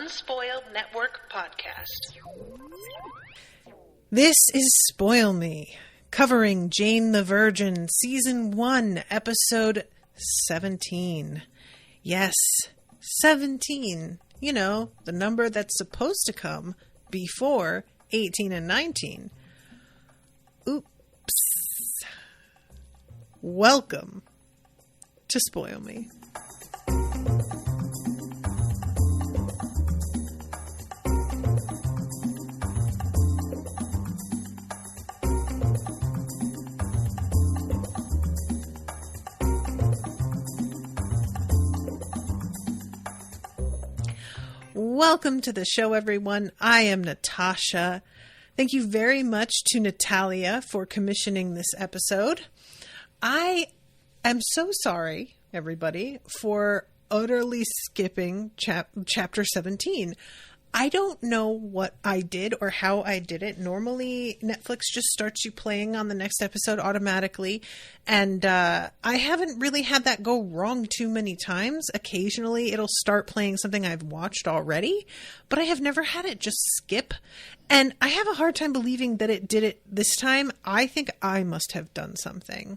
Unspoiled Network podcast. This is Spoil Me, covering Jane the Virgin, Season 1, Episode 17. Yes, 17. You know, the number that's supposed to come before 18 and 19. Oops. Welcome to Spoil Me. Welcome to the show, everyone. I am Natasha. Thank you very much to Natalia for commissioning this episode. I am so sorry, everybody, for utterly skipping chapter 17. I don't know what I did or how I did it. Normally, Netflix just starts you playing on the next episode automatically. And I haven't really had that go wrong too many times. Occasionally, it'll start playing something I've watched already. But I have never had it just skip. And I have a hard time believing that it did it this time. I think I must have done something.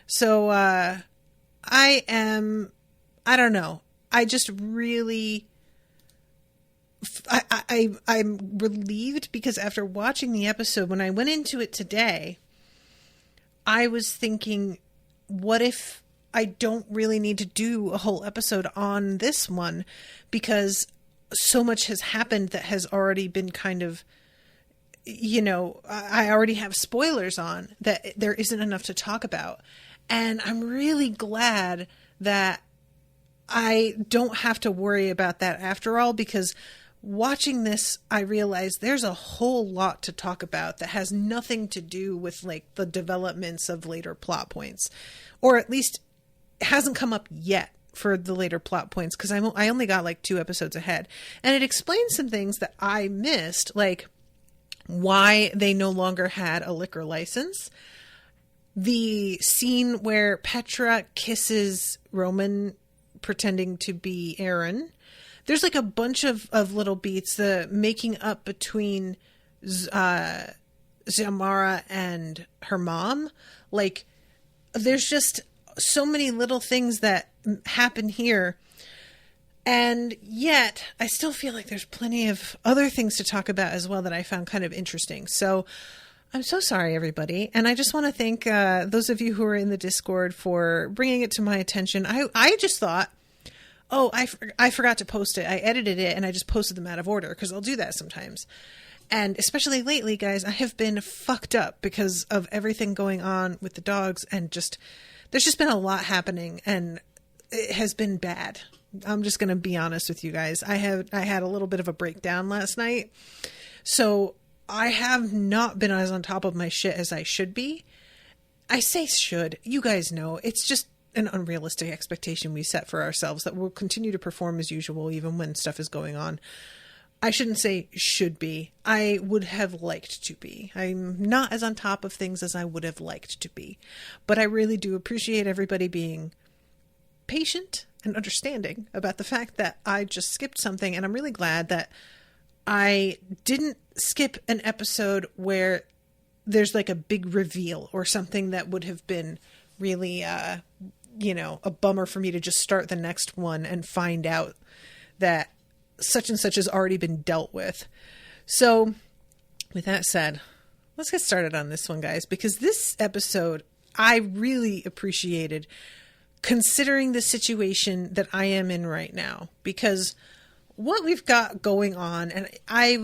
So I don't know. I just really... I'm relieved because after watching the episode, when I went into it today, I was thinking, what if I don't really need to do a whole episode on this one? Because so much has happened that has already been kind of, you know, I already have spoilers on that there isn't enough to talk about. And I'm really glad that I don't have to worry about that after all, because watching this, I realized there's a whole lot to talk about that has nothing to do with like the developments of later plot points, or at least it hasn't come up yet for the later plot points, because I only got like 2 episodes ahead, and it explains some things that I missed, like why they no longer had a liquor license, the scene where Petra kisses Roman pretending to be Aaron. There's like a bunch of little beats, the making up between Xiomara and her mom. Like, there's just so many little things that happen here. And yet, I still feel like there's plenty of other things to talk about as well that I found kind of interesting. So, I'm so sorry, everybody. And I just want to thank those of you who are in the Discord for bringing it to my attention. I just thought, oh, I forgot to post it. I edited it and I just posted them out of order, because I'll do that sometimes. And especially lately, guys, I have been fucked up because of everything going on with the dogs, and there's just been a lot happening, and it has been bad. I'm just going to be honest with you guys. I had a little bit of a breakdown last night. So I have not been as on top of my shit as I should be. I say should. You guys know. It's just an unrealistic expectation we set for ourselves that we'll continue to perform as usual even when stuff is going on. I shouldn't say should be. I would have liked to be. I'm not as on top of things as I would have liked to be. But I really do appreciate everybody being patient and understanding about the fact that I just skipped something, and I'm really glad that I didn't skip an episode where there's like a big reveal or something that would have been really, a bummer for me to just start the next one and find out that such and such has already been dealt with. So with that said, let's get started on this one, guys, because this episode I really appreciated, considering the situation that I am in right now, because what we've got going on, and I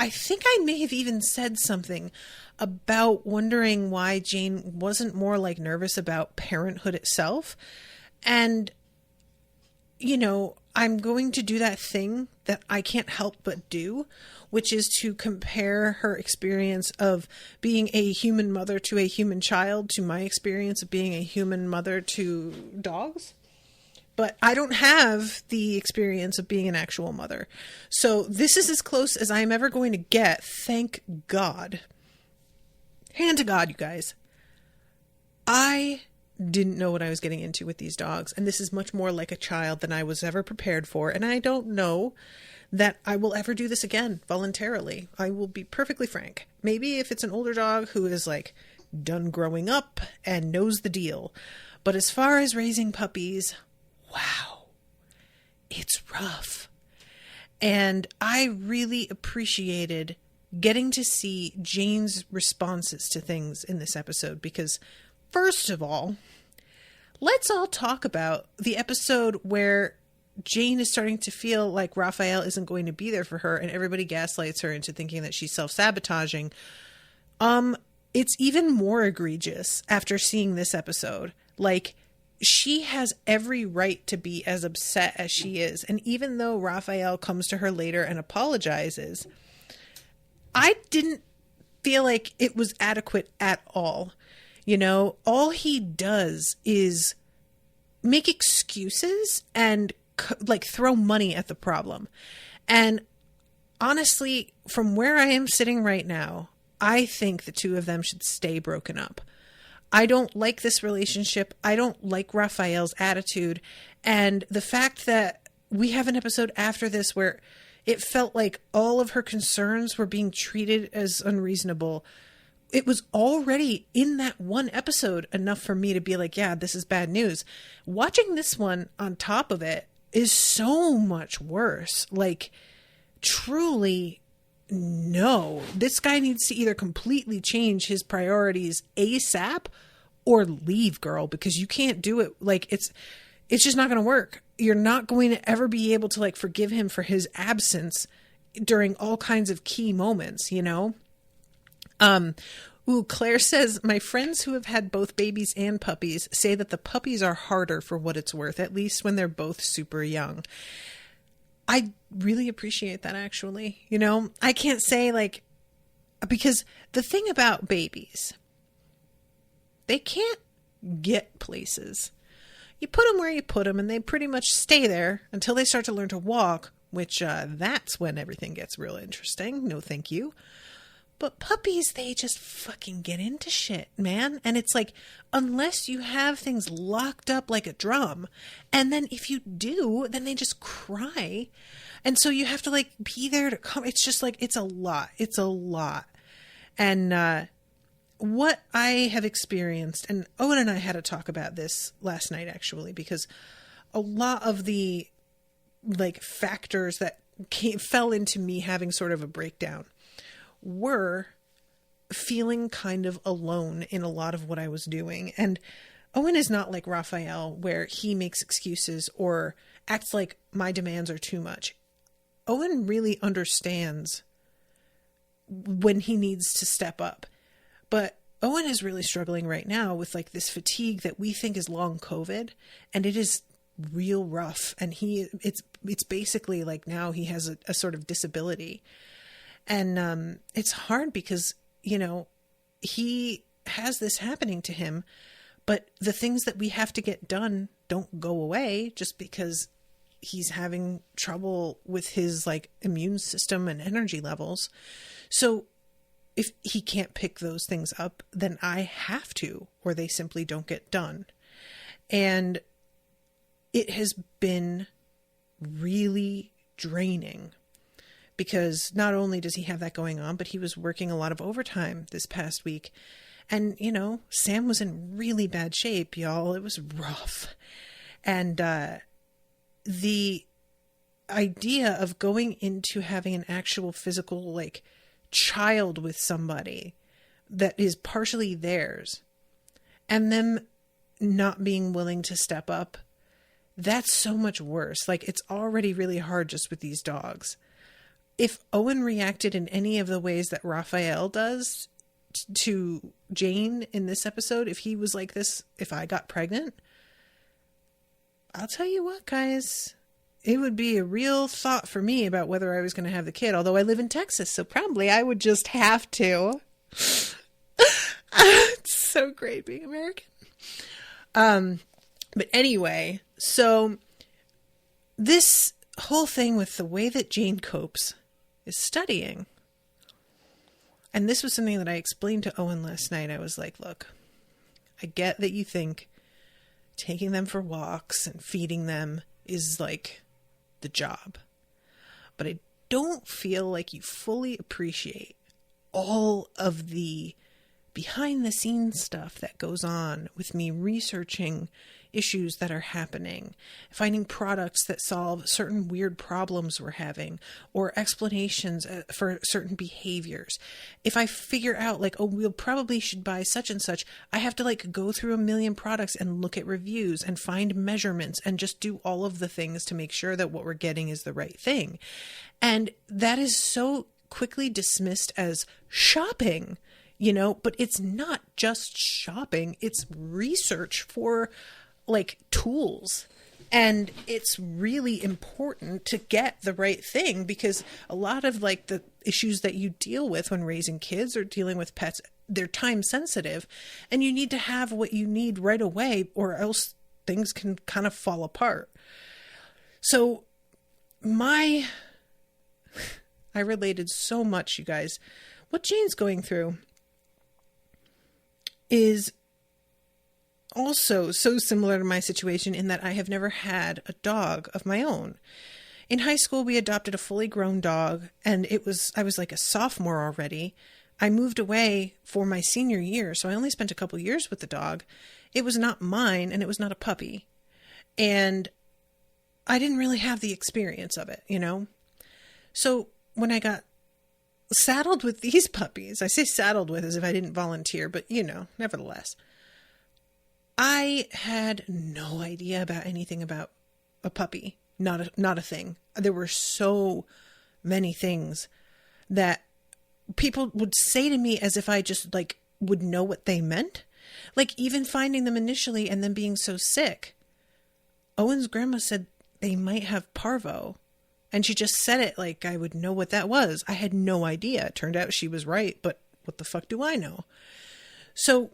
think I may have even said something about wondering why Jane wasn't more like nervous about parenthood itself. And, you know, I'm going to do that thing that I can't help but do, which is to compare her experience of being a human mother to a human child to my experience of being a human mother to dogs. But I don't have the experience of being an actual mother. So this is as close as I'm ever going to get, thank God. Hand to God, you guys. I didn't know what I was getting into with these dogs. And this is much more like a child than I was ever prepared for. And I don't know that I will ever do this again voluntarily. I will be perfectly frank. Maybe if it's an older dog who is like done growing up and knows the deal. But as far as raising puppies, wow, it's rough. And I really appreciated getting to see Jane's responses to things in this episode because, first of all, let's all talk about the episode where Jane is starting to feel like Raphael isn't going to be there for her and everybody gaslights her into thinking that she's self-sabotaging. It's even more egregious after seeing this episode. Like, she has every right to be as upset as she is. And even though Raphael comes to her later and apologizes, I didn't feel like it was adequate at all. You know, all he does is make excuses and like throw money at the problem. And honestly, from where I am sitting right now, I think the two of them should stay broken up. I don't like this relationship. I don't like Raphael's attitude. And the fact that we have an episode after this where it felt like all of her concerns were being treated as unreasonable. It was already in that one episode enough for me to be like, yeah, this is bad news. Watching this one on top of it is so much worse. Like, truly, no. This guy needs to either completely change his priorities ASAP or leave, girl, because you can't do it. Like, it's just not going to work. You're not going to ever be able to like forgive him for his absence during all kinds of key moments, you know? Claire says, my friends who have had both babies and puppies say that the puppies are harder for what it's worth, at least when they're both super young. I really appreciate that, actually. You know, I can't say like, because the thing about babies, they can't get places. You put them where you put them and they pretty much stay there until they start to learn to walk, which that's when everything gets real interesting. No, thank you. But puppies, they just fucking get into shit, man. And it's like, unless you have things locked up like a drum, and then if you do, then they just cry. And so you have to like be there to come. It's just like, it's a lot. It's a lot. And what I have experienced, and Owen and I had a talk about this last night, actually, because a lot of the like factors that fell into me having sort of a breakdown were feeling kind of alone in a lot of what I was doing. And Owen is not like Raphael, where he makes excuses or acts like my demands are too much. Owen really understands when he needs to step up. But Owen is really struggling right now with like this fatigue that we think is long COVID, and it is real rough. And it's basically like now he has a sort of disability. And it's hard because, you know, he has this happening to him, but the things that we have to get done don't go away just because he's having trouble with his like immune system and energy levels. So if he can't pick those things up, then I have to, or they simply don't get done. And it has been really draining. Because not only does he have that going on, but he was working a lot of overtime this past week. And, you know, Sam was in really bad shape, y'all. It was rough. And the idea of going into having an actual physical, like, child with somebody that is partially theirs and them not being willing to step up, that's so much worse. Like, it's already really hard just with these dogs. If Owen reacted in any of the ways that Raphael does to Jane in this episode, if he was like this, if I got pregnant, I'll tell you what, guys, it would be a real thought for me about whether I was going to have the kid. Although I live in Texas, so probably I would just have to. It's so great being American. But anyway, so this whole thing with the way that Jane copes is studying. And this was something that I explained to Owen last night. I was like, look, I get that you think taking them for walks and feeding them is like the job. But I don't feel like you fully appreciate all of the behind the scenes stuff that goes on with me researching issues that are happening, finding products that solve certain weird problems we're having, or explanations for certain behaviors. If I figure out like, oh, we'll probably should buy such and such, I have to like go through a million products and look at reviews and find measurements and just do all of the things to make sure that what we're getting is the right thing. And that is so quickly dismissed as shopping, you know, but it's not just shopping, it's research for like tools. And it's really important to get the right thing, because a lot of like the issues that you deal with when raising kids or dealing with pets, they're time sensitive, and you need to have what you need right away, or else things can kind of fall apart. So I related so much, you guys. What Jane's going through is also so similar to my situation in that I have never had a dog of my own. In high school, we adopted a fully grown dog, and I was like a sophomore already. I moved away for my senior year, so I only spent a couple years with the dog. It was not mine, and it was not a puppy. And I didn't really have the experience of it, you know? So when I got saddled with these puppies, I say saddled with as if I didn't volunteer, but you know, nevertheless, I had no idea about anything about a puppy. Not a thing. There were so many things that people would say to me as if I just like would know what they meant. Like even finding them initially and then being so sick. Owen's grandma said they might have parvo. And she just said it like I would know what that was. I had no idea. It turned out she was right, but what the fuck do I know? So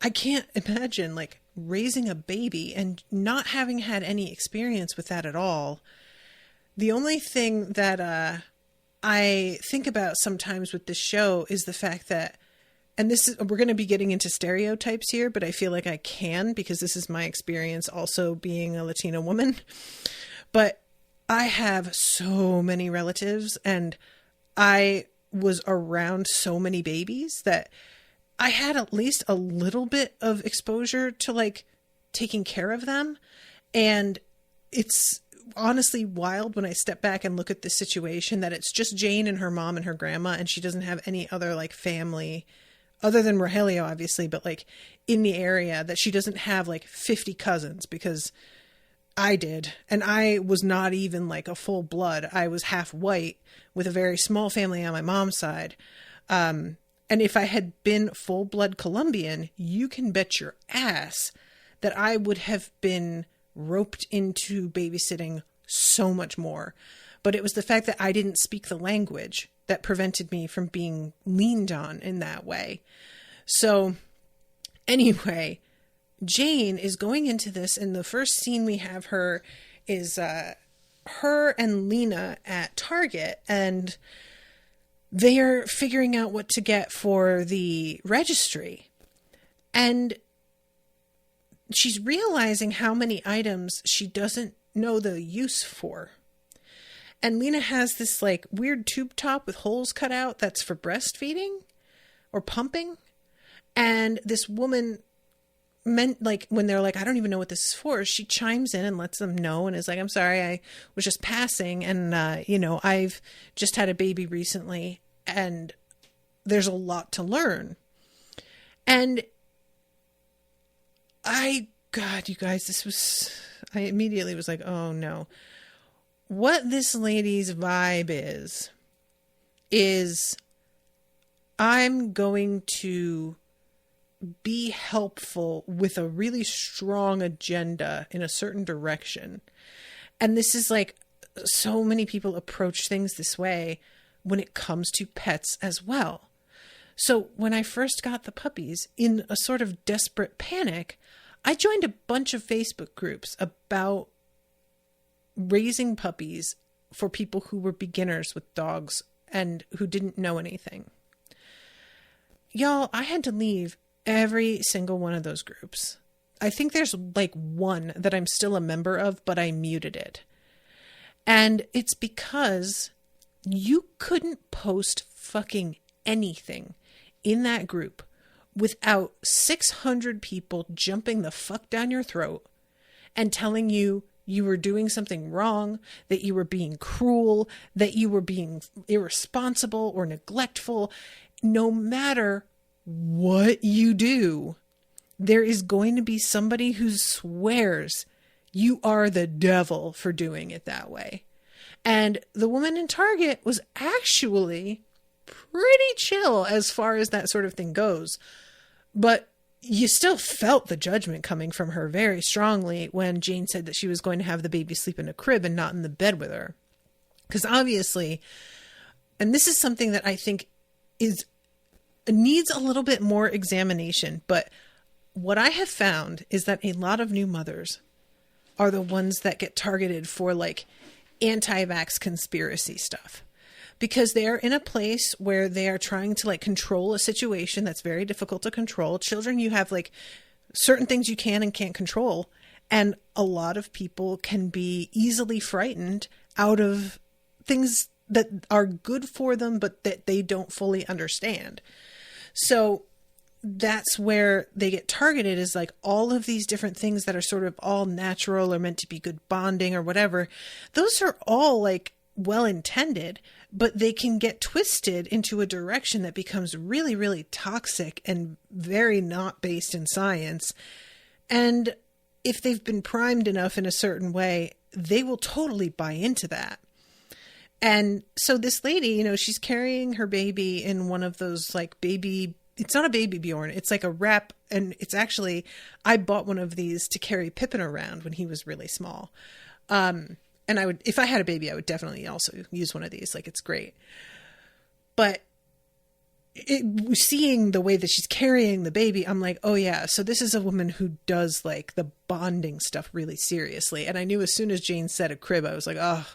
I can't imagine like raising a baby and not having had any experience with that at all. The only thing that I think about sometimes with this show is the fact that, and we're going to be getting into stereotypes here, but I feel like I can because this is my experience also being a Latina woman. But I have so many relatives and I was around so many babies that I had at least a little bit of exposure to like taking care of them. And it's honestly wild when I step back and look at this situation that it's just Jane and her mom and her grandma, and she doesn't have any other like family other than Rogelio, obviously, but like in the area, that she doesn't have like 50 cousins, because I did. And I was not even like a full blood. I was half white with a very small family on my mom's side. And if I had been full blood Colombian, you can bet your ass that I would have been roped into babysitting so much more. But it was the fact that I didn't speak the language that prevented me from being leaned on in that way. So anyway, Jane is going into this, and the first scene we have her is her and Lena at Target, and they're figuring out what to get for the registry. And she's realizing how many items she doesn't know the use for. And Lena has this like weird tube top with holes cut out that's for breastfeeding or pumping. And this woman meant like when they're like, I don't even know what this is for, she chimes in and lets them know and is like, I'm sorry, I was just passing, and I've just had a baby recently and there's a lot to learn. And God, you guys, I immediately was like, oh no. What this lady's vibe is I'm going to be helpful with a really strong agenda in a certain direction. And this is like, so many people approach things this way when it comes to pets as well. So when I first got the puppies, in a sort of desperate panic, I joined a bunch of Facebook groups about raising puppies for people who were beginners with dogs and who didn't know anything. Y'all, I had to leave every single one of those groups I think there's like one that I'm still a member of, but I muted it. And it's because you couldn't post fucking anything in that group without 600 people jumping the fuck down your throat and telling you you were doing something wrong, that you were being cruel, that you were being irresponsible or neglectful. No matter what you do, there is going to be somebody who swears you are the devil for doing it that way. And the woman in Target was actually pretty chill as far as that sort of thing goes. But you still felt the judgment coming from her very strongly when Jane said that she was going to have the baby sleep in a crib and not in the bed with her. Because obviously, and this is something that I think needs a little bit more examination, but what I have found is that a lot of new mothers are the ones that get targeted for like anti-vax conspiracy stuff. Because they're in a place where they are trying to like control a situation that's very difficult to control. Children, you have like certain things you can and can't control. And a lot of people can be easily frightened out of things that are good for them, but that they don't fully understand. So that's where they get targeted, is like all of these different things that are sort of all natural or meant to be good bonding or whatever. Those are all like well intended, but they can get twisted into a direction that becomes really, really toxic and very not based in science. And if they've been primed enough in a certain way, they will totally buy into that. And so this lady, you know, she's carrying her baby in one of those like it's not a baby Bjorn. It's like a wrap. And it's actually, I bought one of these to carry Pippin around when he was really small. And I would, if I had a baby, I would definitely also use one of these. Like, it's great. But seeing the way that she's carrying the baby, I'm like, oh yeah, so this is a woman who does like the bonding stuff really seriously. And I knew as soon as Jane said a crib, I was like, oh,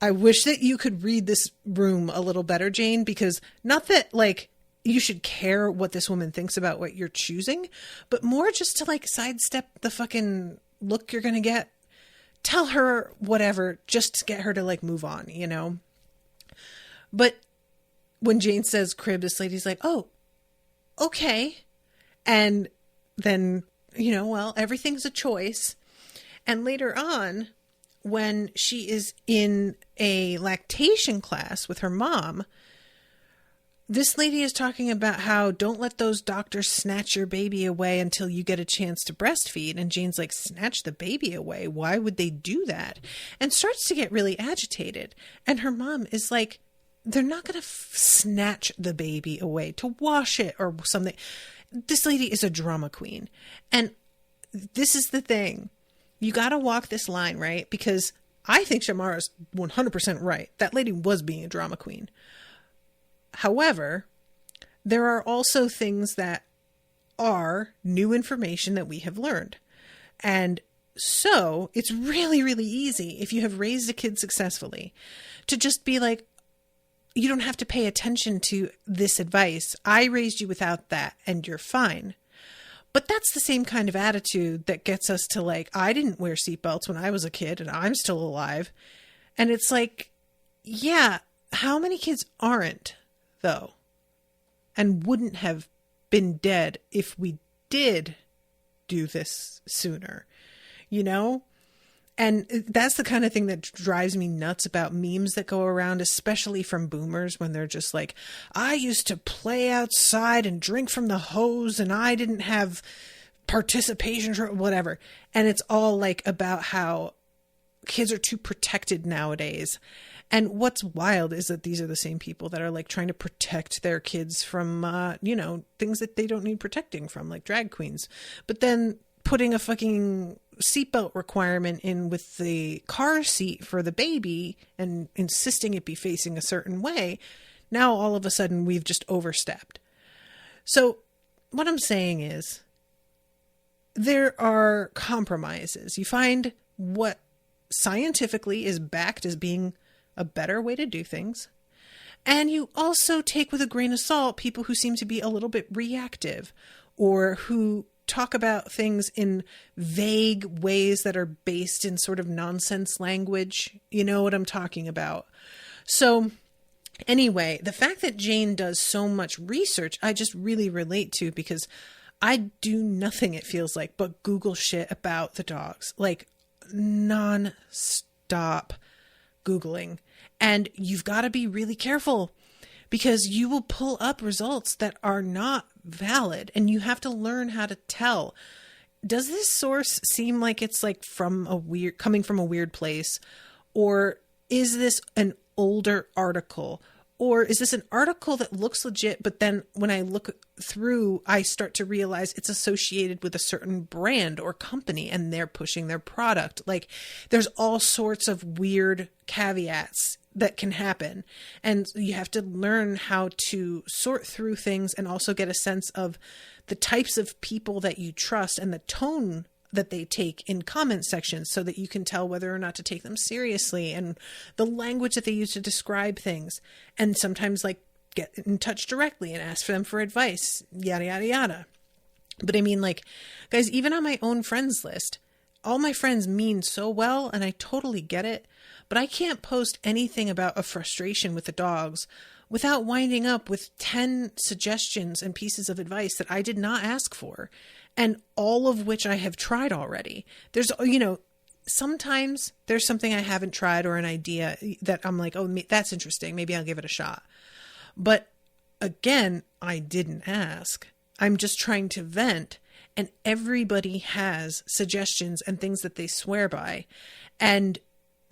I wish that you could read this room a little better, Jane, because not that like you should care what this woman thinks about what you're choosing, but more just to like sidestep the fucking look you're going to get. Tell her whatever, just to get her to like move on, you know? But when Jane says crib, this lady's like, oh, okay. And then, you know, well, everything's a choice. And later on, when she is in a lactation class with her mom, this lady is talking about how don't let those doctors snatch your baby away until you get a chance to breastfeed. And Jane's like, snatch the baby away? Why would they do that? And starts to get really agitated. And her mom is like, they're not going to snatch the baby away to wash it or something. This lady is a drama queen. And this is the thing. You got to walk this line, right? Because I think Shamara's 100% right. That lady was being a drama queen. However, there are also things that are new information that we have learned. And so it's really, really easy if you have raised a kid successfully to just be like, you don't have to pay attention to this advice. I raised you without that and you're fine. But that's the same kind of attitude that gets us to like, I didn't wear seatbelts when I was a kid and I'm still alive. And it's like, yeah, how many kids aren't? Though, and wouldn't have been dead if we did do this sooner, you know? And that's the kind of thing that drives me nuts about memes that go around, especially from boomers, when they're just like, I used to play outside and drink from the hose and I didn't have participation, whatever. And it's all like about how kids are too protected nowadays. And what's wild is that these are the same people that are like trying to protect their kids from, things that they don't need protecting from, like drag queens. But then putting a fucking seatbelt requirement in with the car seat for the baby and insisting it be facing a certain way. Now, all of a sudden, we've just overstepped. So what I'm saying is there are compromises. You find what scientifically is backed as being a better way to do things. And you also take with a grain of salt people who seem to be a little bit reactive or who talk about things in vague ways that are based in sort of nonsense language. You know what I'm talking about. So anyway, the fact that Jane does so much research, I just really relate to, because I do nothing, it feels like, but Google shit about the dogs, like non-stop Googling. And you've got to be really careful, because you will pull up results that are not valid, and you have to learn how to tell. Does this source seem like it's like coming from a weird place? Or is this an older article? Or is this an article that looks legit, but then when I look through, I start to realize it's associated with a certain brand or company and they're pushing their product? Like, there's all sorts of weird caveats that can happen. And you have to learn how to sort through things and also get a sense of the types of people that you trust and the tone that they take in comment sections, so that you can tell whether or not to take them seriously, and the language that they use to describe things. And sometimes like get in touch directly and ask for them for advice, yada, yada, yada. But I mean, like, guys, even on my own friends list, all my friends mean so well, and I totally get it, but I can't post anything about a frustration with the dogs without winding up with 10 suggestions and pieces of advice that I did not ask for, and all of which I have tried already. There's, sometimes there's something I haven't tried or an idea that I'm like, oh, that's interesting. Maybe I'll give it a shot. But again, I didn't ask. I'm just trying to vent, and everybody has suggestions and things that they swear by, and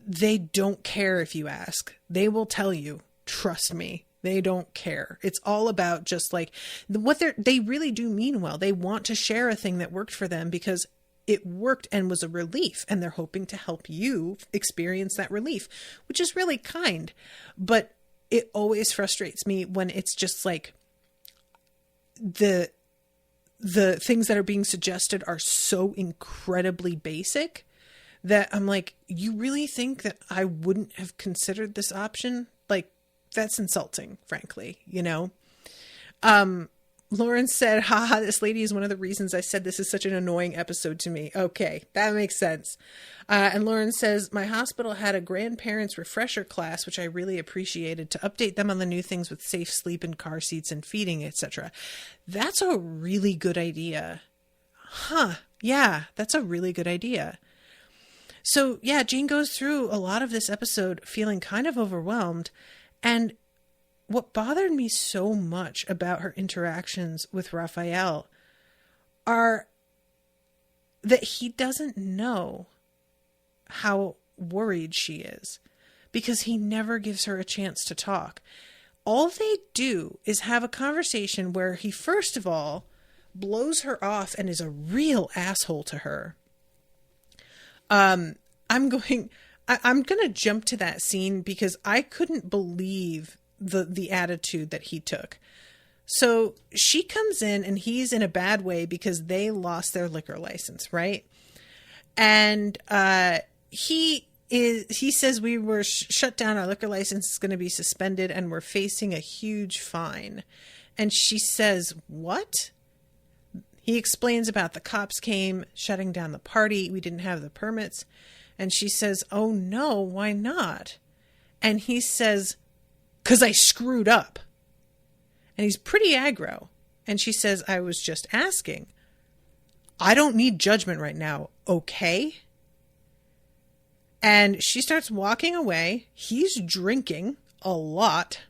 they don't care if you ask. They will tell you, trust me. They don't care. It's all about just like they really do mean well. They want to share a thing that worked for them because it worked and was a relief, and they're hoping to help you experience that relief, which is really kind. But it always frustrates me when it's just like the things that are being suggested are so incredibly basic that I'm like, you really think that I wouldn't have considered this option? Like, that's insulting, frankly, Lauren said, haha, this lady is one of the reasons I said this is such an annoying episode to me. Okay, that makes sense. And Lauren says, my hospital had a grandparents refresher class, which I really appreciated, to update them on the new things with safe sleep and car seats and feeding, etc. That's a really good idea. Huh. Yeah, that's a really good idea. So yeah, Jane goes through a lot of this episode feeling kind of overwhelmed. And what bothered me so much about her interactions with Raphael are that he doesn't know how worried she is, because he never gives her a chance to talk. All they do is have a conversation where he, first of all, blows her off and is a real asshole to her. I'm going to jump to that scene because I couldn't believe the attitude that he took. So she comes in and he's in a bad way because they lost their liquor license, right? And he says we were shut down. Our liquor license is going to be suspended and we're facing a huge fine. And she says, what? He explains about the cops came shutting down the party. We didn't have the permits. And she says, oh no, why not? And he says, 'cause I screwed up. And he's pretty aggro. And she says, I was just asking. I don't need judgment right now, okay? And she starts walking away. He's drinking a lot.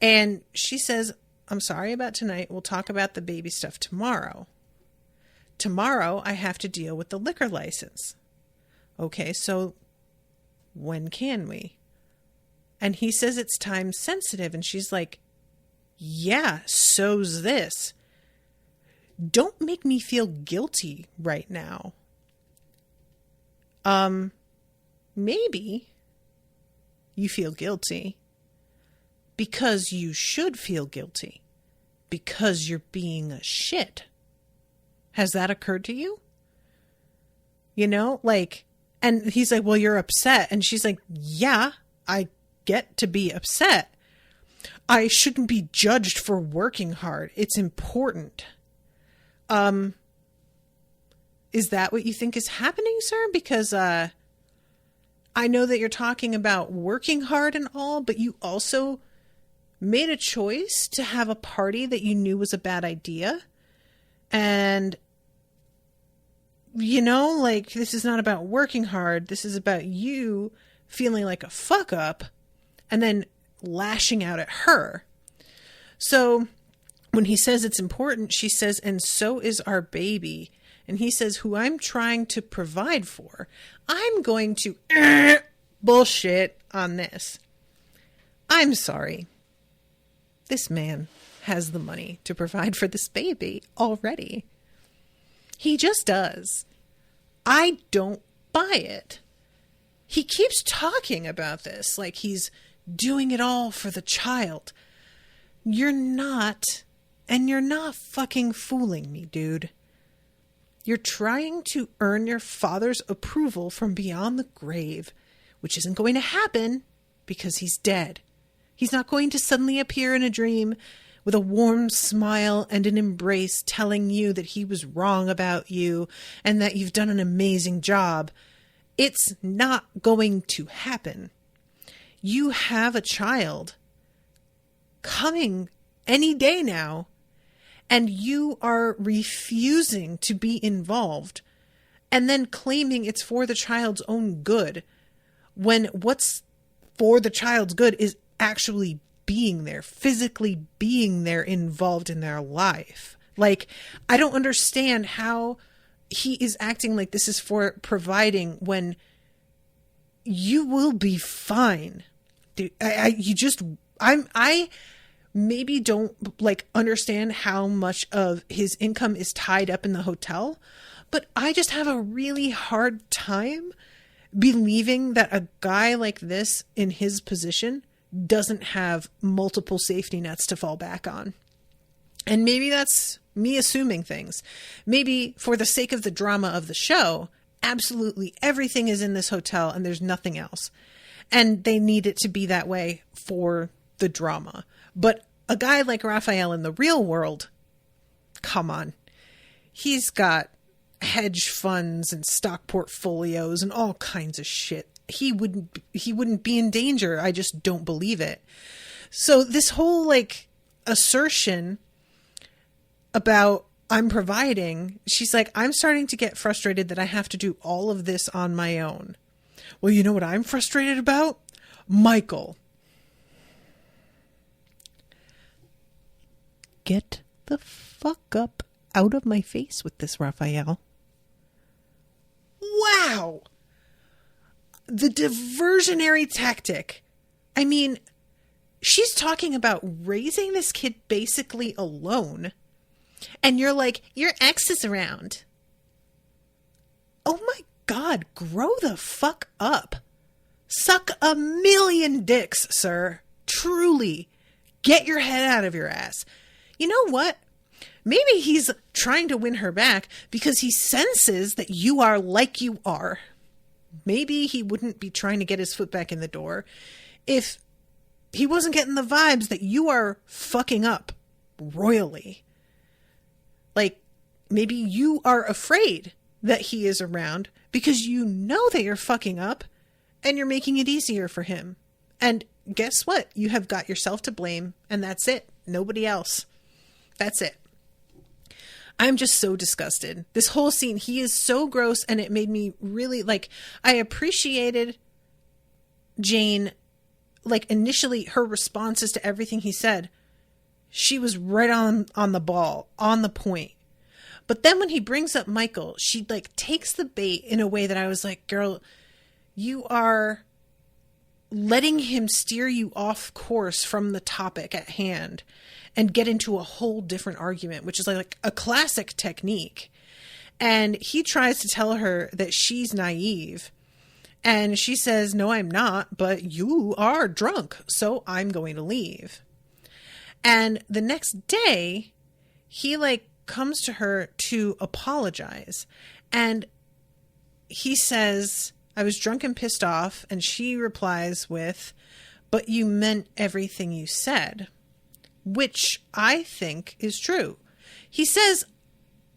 And she says, I'm sorry about tonight. We'll talk about the baby stuff tomorrow. Tomorrow, I have to deal with the liquor license. Okay, so when can we? And he says it's time sensitive. And she's like, yeah, so's this. Don't make me feel guilty right now. Maybe you feel guilty because you should feel guilty because you're being a shit. Has that occurred to you? You know, like, and he's like, well, you're upset. And she's like, yeah, I get to be upset. I shouldn't be judged for working hard. It's important. Is that what you think is happening, sir? Because I know that you're talking about working hard and all, but you also made a choice to have a party that you knew was a bad idea. And, like, this is not about working hard. This is about you feeling like a fuck up and then lashing out at her. So when he says it's important, she says, and so is our baby. And he says, who I'm trying to provide for. I'm going to bullshit on this. I'm sorry. This man has the money to provide for this baby already. He just does. I don't buy it. He keeps talking about this like he's doing it all for the child. You're not, and you're not fucking fooling me, dude. You're trying to earn your father's approval from beyond the grave, which isn't going to happen because he's dead. He's not going to suddenly appear in a dream with a warm smile and an embrace telling you that he was wrong about you and that you've done an amazing job. It's not going to happen. You have a child coming any day now, and you are refusing to be involved and then claiming it's for the child's own good when what's for the child's good is actually being there, physically being there, involved in their life. Like, I don't understand how he is acting like this is for providing when you will be fine. Dude, I maybe don't like understand how much of his income is tied up in the hotel, but I just have a really hard time believing that a guy like this in his position doesn't have multiple safety nets to fall back on. And maybe that's me assuming things. Maybe for the sake of the drama of the show, absolutely everything is in this hotel and there's nothing else. And they need it to be that way for the drama. But a guy like Raphael in the real world, come on. He's got hedge funds and stock portfolios and all kinds of shit. He wouldn't be in danger. I just don't believe it. So this whole like assertion about I'm providing, she's like, I'm starting to get frustrated that I have to do all of this on my own. Well, you know what I'm frustrated about? Michael. Get the fuck up out of my face with this, Raphael. Wow. The diversionary tactic. I mean, she's talking about raising this kid basically alone. And you're like, your ex is around. Oh my God, grow the fuck up. Suck a million dicks, sir. Truly. Get your head out of your ass. You know what? Maybe he's trying to win her back because he senses that you are like you are. Maybe he wouldn't be trying to get his foot back in the door if he wasn't getting the vibes that you are fucking up royally. Like, maybe you are afraid that he is around because you know that you're fucking up and you're making it easier for him. And guess what? You have got yourself to blame, and that's it. Nobody else. That's it. I'm just so disgusted. This whole scene, he is so gross, and it made me really, like, I appreciated Jane, like, initially, her responses to everything he said. She was right on the ball, on the point. But then when he brings up Michael, she, like, takes the bait in a way that I was like, girl, you are letting him steer you off course from the topic at hand and get into a whole different argument, which is like a classic technique. And he tries to tell her that she's naive. And she says, no, I'm not, but you are drunk, so I'm going to leave. And the next day, he like comes to her to apologize. And he says, I was drunk and pissed off. And she replies with, but you meant everything you said. Which I think is true. He says,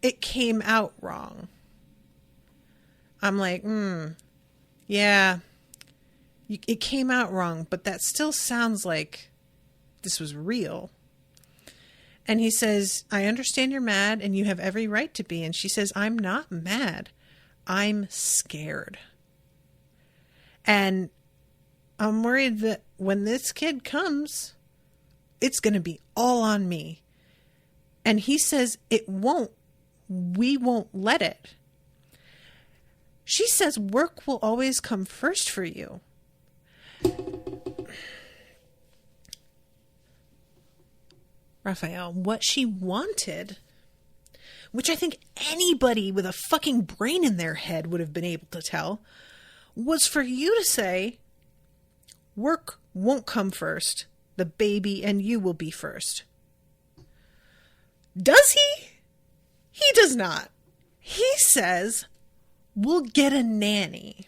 it came out wrong. I'm like, yeah, it came out wrong, but that still sounds like this was real. And he says, I understand you're mad and you have every right to be. And she says, I'm not mad. I'm scared. And I'm worried that when this kid comes, it's going to be all on me. And he says, it won't. We won't let it. She says, work will always come first for you. Raphael, what she wanted, which I think anybody with a fucking brain in their head would have been able to tell, was for you to say, work won't come first. The baby and you will be first. Does he? He does not. He says, we'll get a nanny.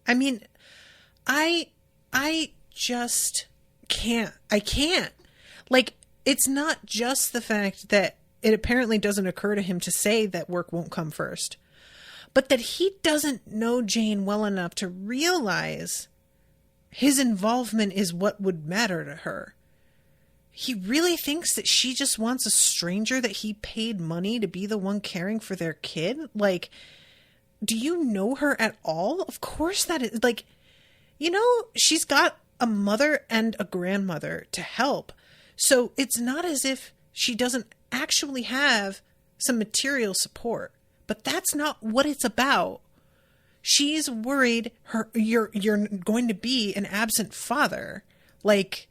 I mean, I just can't. I can't. Like, it's not just the fact that it apparently doesn't occur to him to say that work won't come first, but that he doesn't know Jane well enough to realize his involvement is what would matter to her. He really thinks that she just wants a stranger that he paid money to be the one caring for their kid. Like, do you know her at all? Of course that is, like, you know, she's got a mother and a grandmother to help. So it's not as if she doesn't actually have some material support, but that's not what it's about. She's worried you're going to be an absent father. Like,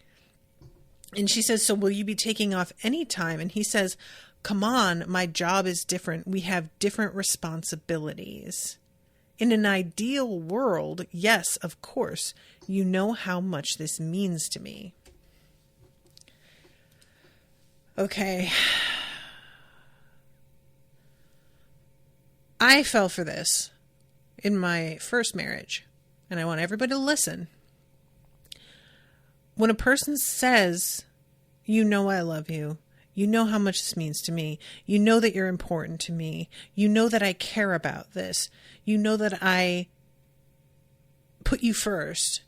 and she says, so will you be taking off any time? And he says, come on, my job is different. We have different responsibilities. In an ideal world, yes, of course, you know how much this means to me. Okay. I fell for this in my first marriage, and I want everybody to listen. When a person says, you know I love you, you know how much this means to me, you know that you're important to me, you know that I care about this, you know that I put you first,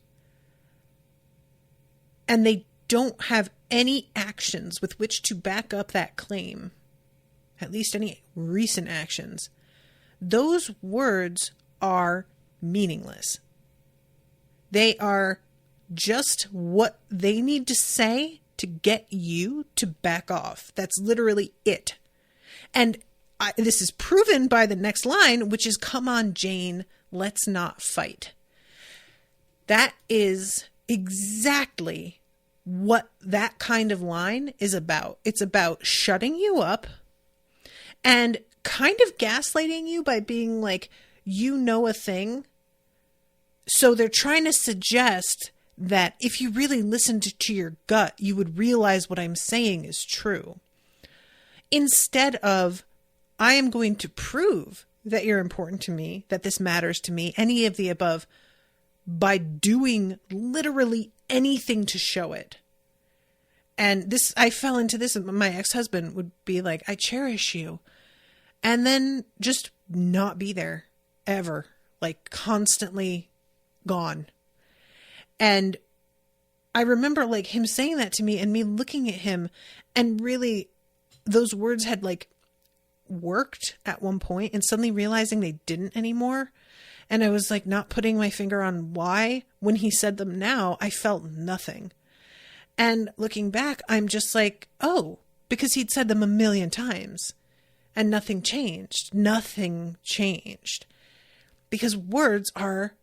and they don't have any actions with which to back up that claim, at least any recent actions, those words are meaningless. They are just what they need to say to get you to back off. That's literally it. And this is proven by the next line, which is, come on, Jane, let's not fight. That is exactly what that kind of line is about. It's about shutting you up and kind of gaslighting you by being like, you know a thing. So they're trying to suggest that if you really listened to your gut, you would realize what I'm saying is true. Instead of, I am going to prove that you're important to me, that this matters to me, any of the above, by doing literally anything to show it. And this, I fell into this. My ex-husband would be like, I cherish you. And then just not be there ever, like constantly gone. And I remember like him saying that to me and me looking at him, and really those words had like worked at one point and suddenly realizing they didn't anymore. And I was like not putting my finger on why. When he said them now, I felt nothing. And looking back, I'm just like, oh, because he'd said them a million times and nothing changed. Nothing changed. Because words are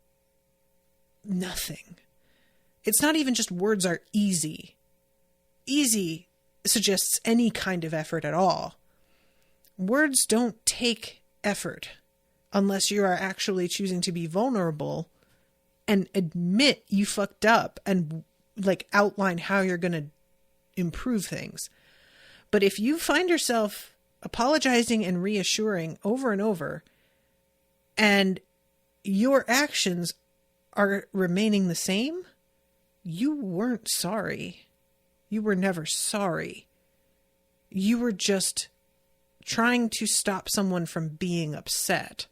nothing. It's not even just words are easy. Easy suggests any kind of effort at all. Words don't take effort unless you are actually choosing to be vulnerable and admit you fucked up and like outline how you're going to improve things. But if you find yourself apologizing and reassuring over and over, and your actions are remaining the same, you weren't sorry. You were never sorry. You were just trying to stop someone from being upset.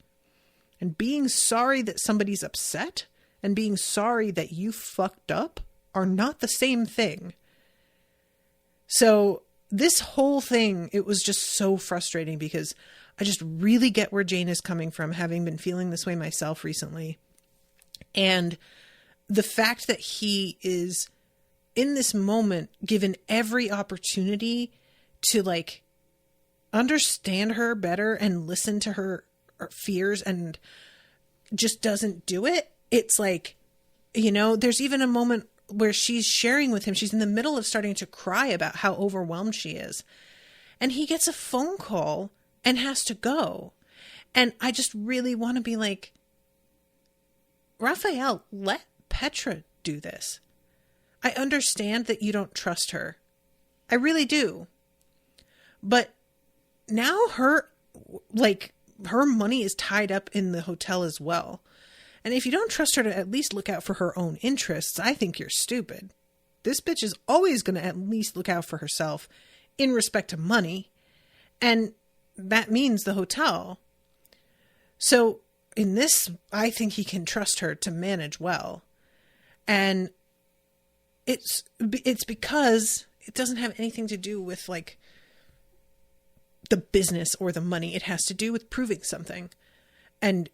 And being sorry that somebody's upset and being sorry that you fucked up are not the same thing. So this whole thing, it was just so frustrating because I just really get where Jane is coming from, having been feeling this way myself recently. And the fact that he is in this moment given every opportunity to like understand her better and listen to her fears and just doesn't do it. It's like, you know, there's even a moment where she's sharing with him. She's in the middle of starting to cry about how overwhelmed she is. And he gets a phone call and has to go. And I just really want to be like, Raphael, let Petra do this. I understand that you don't trust her. I really do. But now her money is tied up in the hotel as well. And if you don't trust her to at least look out for her own interests, I think you're stupid. This bitch is always going to at least look out for herself in respect to money. And that means the hotel. So in this, I think he can trust her to manage well. And it's because it doesn't have anything to do with like the business or the money. It has to do with proving something. And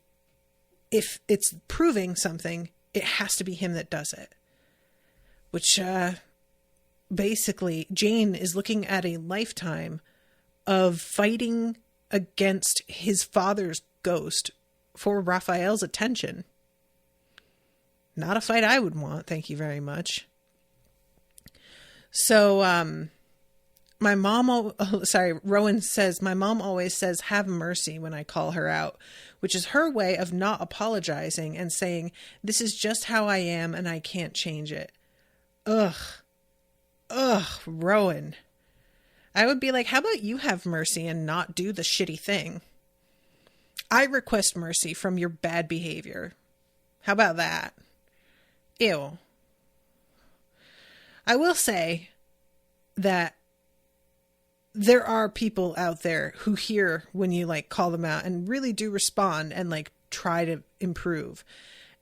if it's proving something, it has to be him that does it. Which, basically, Jane is looking at a lifetime of fighting against his father's ghost for Raphael's attention. Not a fight I would want, thank you very much. So, Rowan says, my mom always says, have mercy when I call her out, which is her way of not apologizing and saying, this is just how I am and I can't change it. Ugh, Rowan. I would be like, how about you have mercy and not do the shitty thing? I request mercy from your bad behavior. How about that? Ew. I will say that there are people out there who hear when you like call them out and really do respond and like try to improve.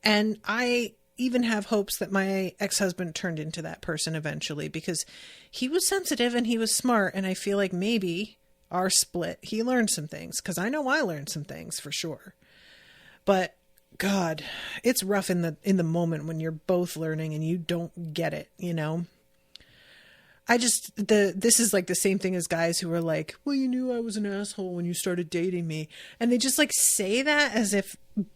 And I even have hopes that my ex-husband turned into that person eventually because he was sensitive and he was smart. And I feel like maybe our split, he learned some things, because I know I learned some things for sure. But God, it's rough in the moment when you're both learning and you don't get it, you know? This is like the same thing as guys who are like, well, you knew I was an asshole when you started dating me. And they just like say that as if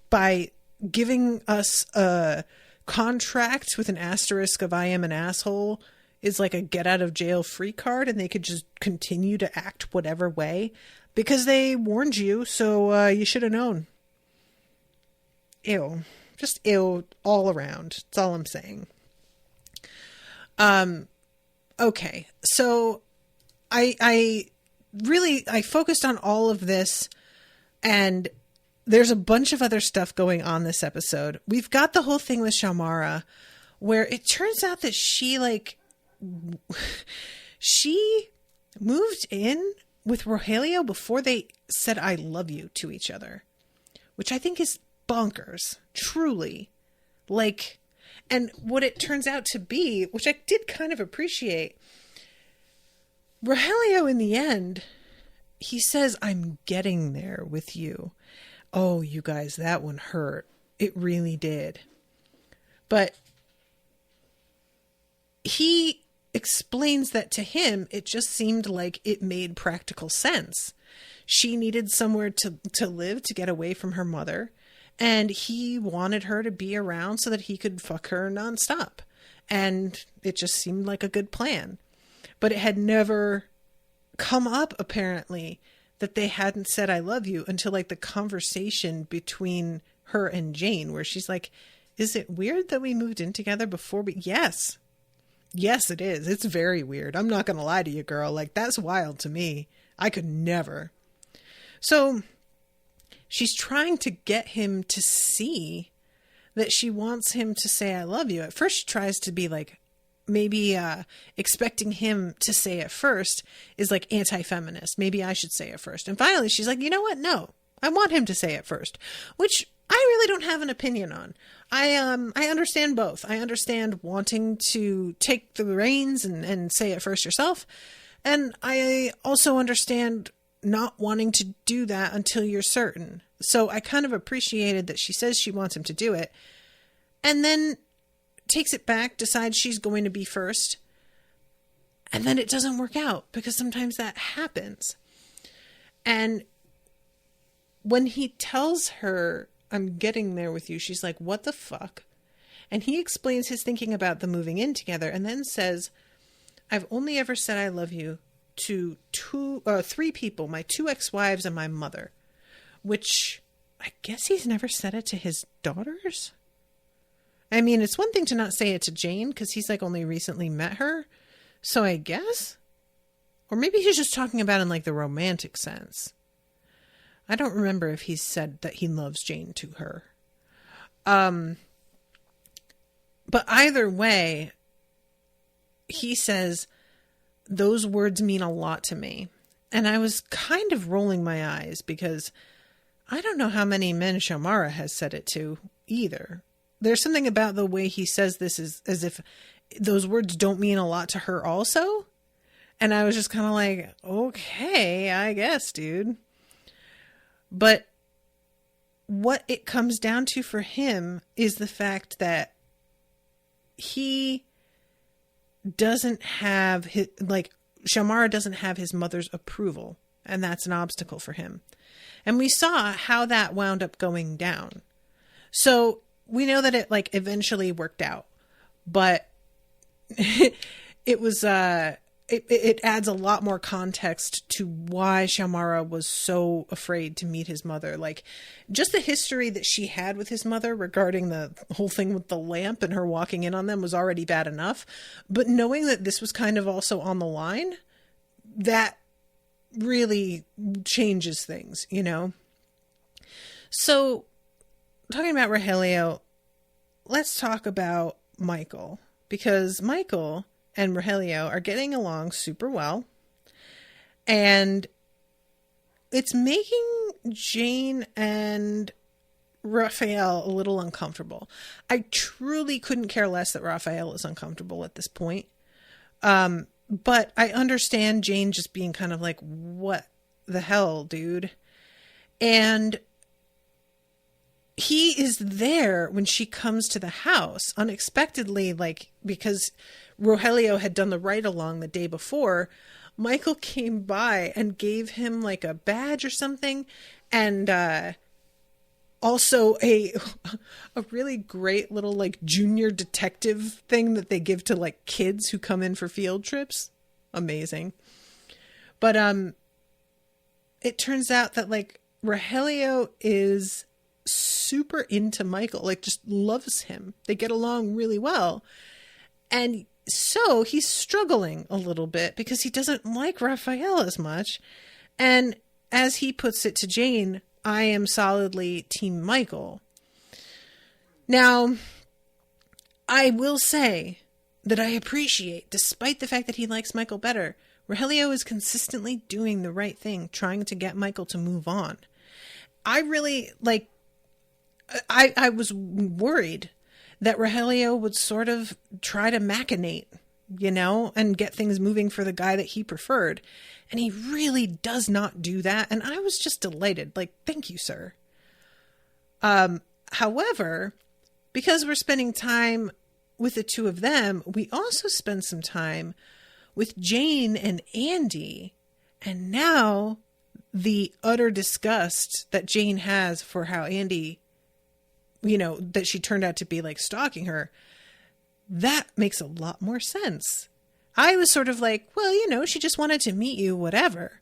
by giving us a contract with an asterisk of I am an asshole is like a get out of jail free card, and they could just continue to act whatever way because they warned you. So you should have known. Ew. Just ew all around. That's all I'm saying. Okay. So I focused on all of this, and there's a bunch of other stuff going on this episode. We've got the whole thing with Shamara where it turns out that she moved in with Rogelio before they said I love you to each other, which I think is bonkers, truly. Like, and what it turns out to be, which I did kind of appreciate, Rogelio in the end, he says, I'm getting there with you. Oh, you guys, that one hurt. It really did. But he explains that to him, it just seemed like it made practical sense. She needed somewhere to live, to get away from her mother. And he wanted her to be around so that he could fuck her nonstop. And it just seemed like a good plan. But it had never come up, apparently, that they hadn't said I love you until like the conversation between her and Jane, where she's like, is it weird that we moved in together before we... Yes, it is. It's very weird. I'm not going to lie to you, girl. Like, that's wild to me. I could never. So she's trying to get him to see that she wants him to say, I love you. At first she tries to be like, maybe expecting him to say it first is like anti-feminist. Maybe I should say it first. And finally she's like, you know what? No, I want him to say it first, which I really don't have an opinion on. I understand both. I understand wanting to take the reins and say it first yourself. And I also understand not wanting to do that until you're certain. So I kind of appreciated that she says she wants him to do it and then takes it back, decides she's going to be first. And then it doesn't work out because sometimes that happens. And when he tells her, I'm getting there with you, she's like, what the fuck? And he explains his thinking about the moving in together and then says, I've only ever said I love you to three people, my 2 ex-wives and my mother, which I guess he's never said it to his daughters. I mean, it's one thing to not say it to Jane because he's like only recently met her. So I guess, or maybe he's just talking about in like the romantic sense. I don't remember if he said that he loves Jane to her. But either way, he says, those words mean a lot to me. And I was kind of rolling my eyes because I don't know how many men Shamara has said it to either. There's something about the way he says this is as if those words don't mean a lot to her also. And I was just kind of like, okay, I guess, dude. But what it comes down to for him is the fact that he doesn't have his, like, Shamara doesn't have his mother's approval, and that's an obstacle for him. And we saw how that wound up going down. So we know that it like eventually worked out, but it was, it adds a lot more context to why Shamara was so afraid to meet his mother. Like just the history that she had with his mother regarding the whole thing with the lamp and her walking in on them was already bad enough. But knowing that this was kind of also on the line, that really changes things, you know? So talking about Rogelio, let's talk about Michael, because Michael and Rogelio are getting along super well, and it's making Jane and Raphael a little uncomfortable. I truly couldn't care less that Raphael is uncomfortable at this point. But I understand Jane just being kind of like, what the hell, dude? And he is there when she comes to the house unexpectedly, like, because Rogelio had done the ride along the day before. Michael came by and gave him like a badge or something. And, also a really great little like junior detective thing that they give to like kids who come in for field trips. Amazing. But, it turns out that like Rogelio is super into Michael, like just loves him. They get along really well. And so he's struggling a little bit because he doesn't like Raphael as much. And as he puts it to Jane, I am solidly Team Michael. Now, I will say that I appreciate, despite the fact that he likes Michael better, Rogelio is consistently doing the right thing, trying to get Michael to move on. I really, like, I was worried that Rogelio would sort of try to machinate, you know, and get things moving for the guy that he preferred. And he really does not do that. And I was just delighted. Like, thank you, sir. However, because we're spending time with the two of them, we also spend some time with Jane and Andy. And now the utter disgust that Jane has for how Andy, you know, that she turned out to be like stalking her, that makes a lot more sense. I was sort of like, well, you know, she just wanted to meet you, whatever.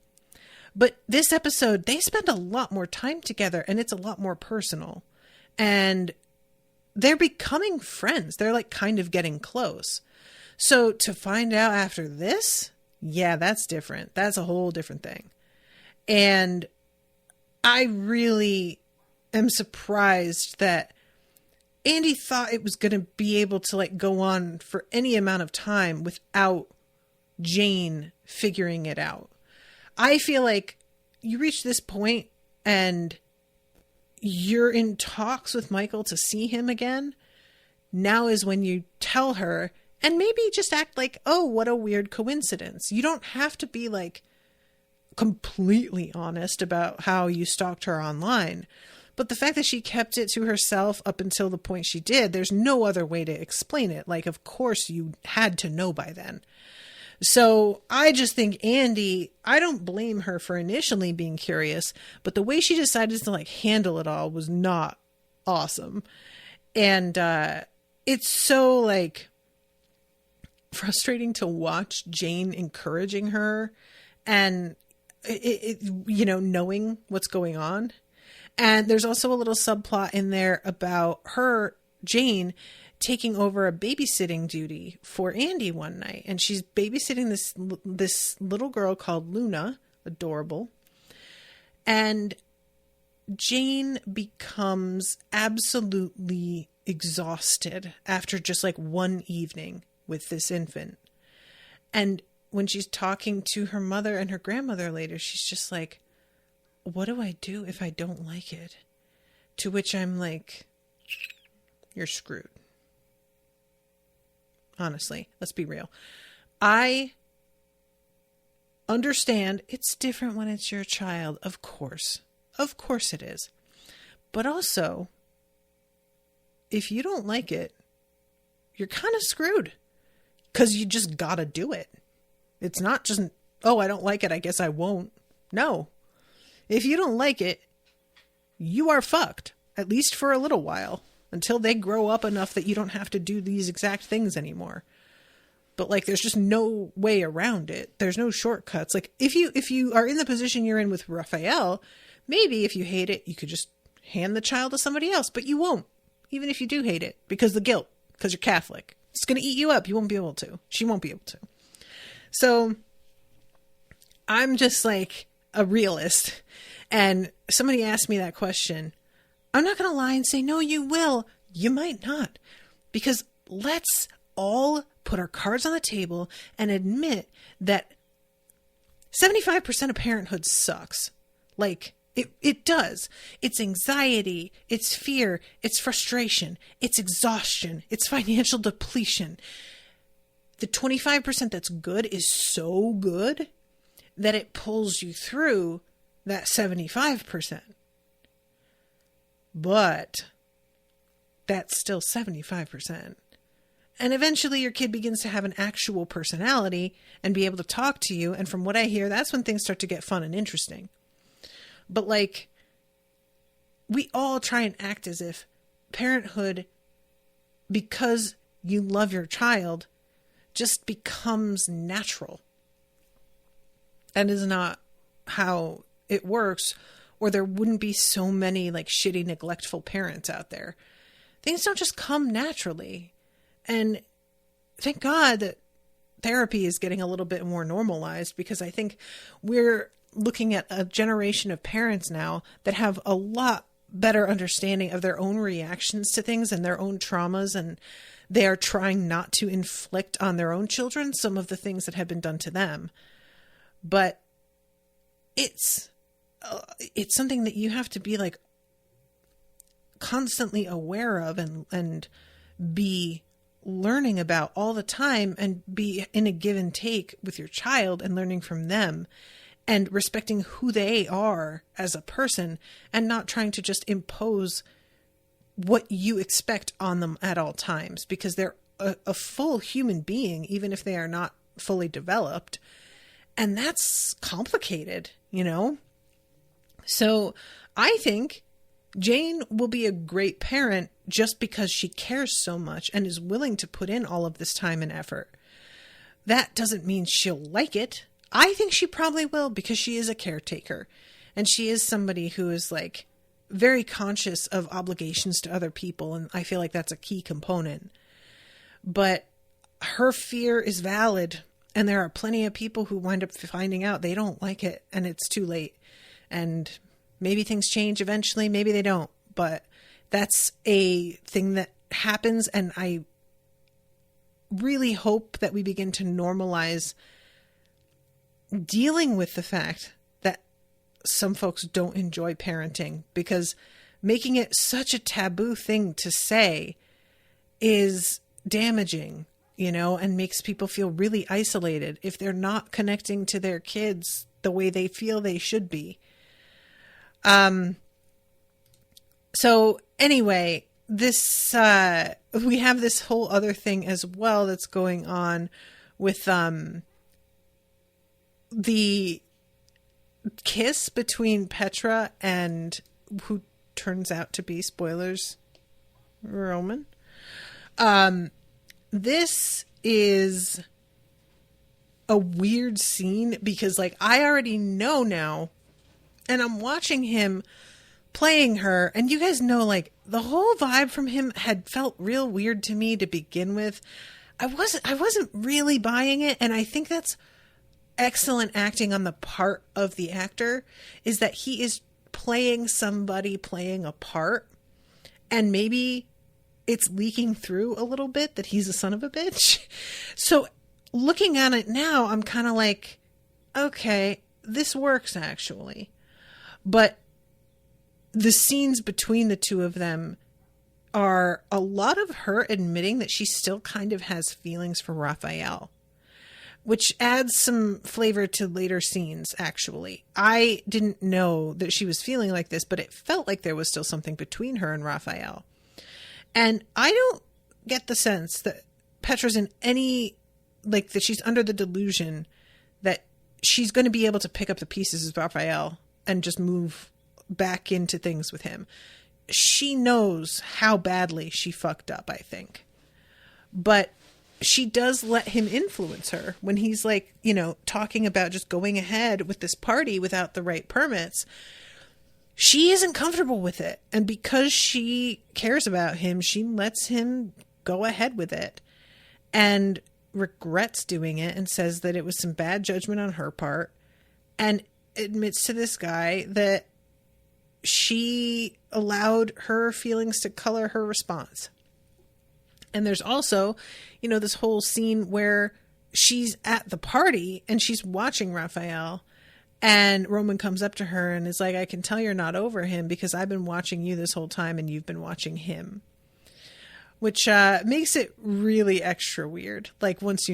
But this episode, they spend a lot more time together and it's a lot more personal. And they're becoming friends. They're like kind of getting close. So to find out after this, yeah, that's different. That's a whole different thing. And I really am surprised that Andy thought it was going to be able to like go on for any amount of time without Jane figuring it out. I feel like you reach this point and you're in talks with Michael to see him again. Now is when you tell her, and maybe just act like, oh, what a weird coincidence. You don't have to be like completely honest about how you stalked her online. But the fact that she kept it to herself up until the point she did, there's no other way to explain it. Like, of course you had to know by then. So I just think Andy, I don't blame her for initially being curious, but the way she decided to like handle it all was not awesome. And it's so like frustrating to watch Jane encouraging her and you know, knowing what's going on. And there's also a little subplot in there about her, Jane, taking over a babysitting duty for Andy one night. And she's babysitting this little girl called Luna, adorable. And Jane becomes absolutely exhausted after just like one evening with this infant. And when she's talking to her mother and her grandmother later, she's just like, what do I do if I don't like it? To which I'm like, you're screwed. Honestly, let's be real. I understand it's different when it's your child. Of course it is. But also, if you don't like it, you're kind of screwed because you just gotta do it. It's not just, oh, I don't like it, I guess I won't. No. If you don't like it, you are fucked, at least for a little while, until they grow up enough that you don't have to do these exact things anymore. But like, there's just no way around it. There's no shortcuts. Like if you are in the position you're in with Raphael, maybe if you hate it, you could just hand the child to somebody else, but you won't, even if you do hate it, because the guilt, because you're Catholic. It's going to eat you up. You won't be able to. She won't be able to. So I'm just like a realist. And somebody asked me that question. I'm not going to lie and say, no, you will. You might not. Because let's all put our cards on the table and admit that 75% of parenthood sucks. Like, it does. It's anxiety, it's fear, it's frustration, it's exhaustion, it's financial depletion. The 25% that's good is so good that it pulls you through that 75%. But that's still 75%. And eventually your kid begins to have an actual personality and be able to talk to you. And from what I hear, that's when things start to get fun and interesting. But like, we all try and act as if parenthood, because you love your child, just becomes natural. That is not how it works, or there wouldn't be so many like shitty, neglectful parents out there. Things don't just come naturally. And thank God that therapy is getting a little bit more normalized, because I think we're looking at a generation of parents now that have a lot better understanding of their own reactions to things and their own traumas, and they are trying not to inflict on their own children some of the things that have been done to them. But it's something that you have to be like constantly aware of and be learning about all the time, and be in a give and take with your child and learning from them and respecting who they are as a person, and not trying to just impose what you expect on them at all times, because they're a full human being, even if they are not fully developed. And that's complicated, you know? So I think Jane will be a great parent just because she cares so much and is willing to put in all of this time and effort. That doesn't mean she'll like it. I think she probably will, because she is a caretaker, and she is somebody who is like very conscious of obligations to other people. And I feel like that's a key component, but her fear is valid. And there are plenty of people who wind up finding out they don't like it and it's too late. And maybe things change eventually, maybe they don't. But that's a thing that happens, and I really hope that we begin to normalize dealing with the fact that some folks don't enjoy parenting, because making it such a taboo thing to say is damaging, and makes people feel really isolated if they're not connecting to their kids the way they feel they should be. So anyway, this, we have this whole other thing as well that's going on with, the kiss between Petra and who turns out to be, spoilers, Roman. This is a weird scene because, like, I already know now, and I'm watching him playing her, and you guys know, like, the whole vibe from him had felt real weird to me to begin with. I wasn't really buying it, and I think that's excellent acting on the part of the actor, is that he is playing somebody playing a part, and maybe it's leaking through a little bit that he's a son of a bitch. So looking at it now, I'm kind of like, okay, this works actually. But the scenes between the two of them are a lot of her admitting that she still kind of has feelings for Raphael, which adds some flavor to later scenes, actually. I didn't know that she was feeling like this, but it felt like there was still something between her and Raphael. And I don't get the sense that Petra's in any, like, that she's under the delusion that she's going to be able to pick up the pieces of Raphael and just move back into things with him. She knows how badly she fucked up, I think. But she does let him influence her when he's, like, talking about just going ahead with this party without the right permits. She isn't comfortable with it. And because she cares about him, she lets him go ahead with it and regrets doing it and says that it was some bad judgment on her part, and admits to this guy that she allowed her feelings to color her response. And there's also, this whole scene where she's at the party and she's watching Raphael, and Roman comes up to her and is like, I can tell you're not over him because I've been watching you this whole time and you've been watching him. Which makes it really extra weird. Like, once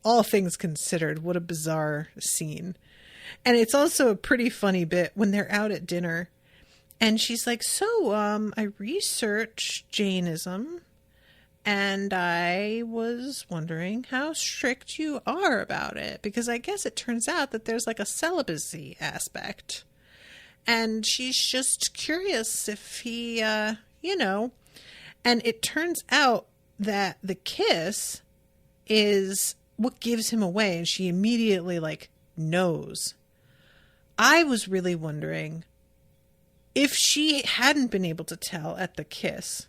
all things considered, what a bizarre scene. And it's also a pretty funny bit when they're out at dinner and she's like, so, I researched Jainism and I was wondering how strict you are about it, because I guess it turns out that there's like a celibacy aspect. And she's just curious if he, And it turns out that the kiss is what gives him away, and she immediately, like, knows. I was really wondering if she hadn't been able to tell at the kiss,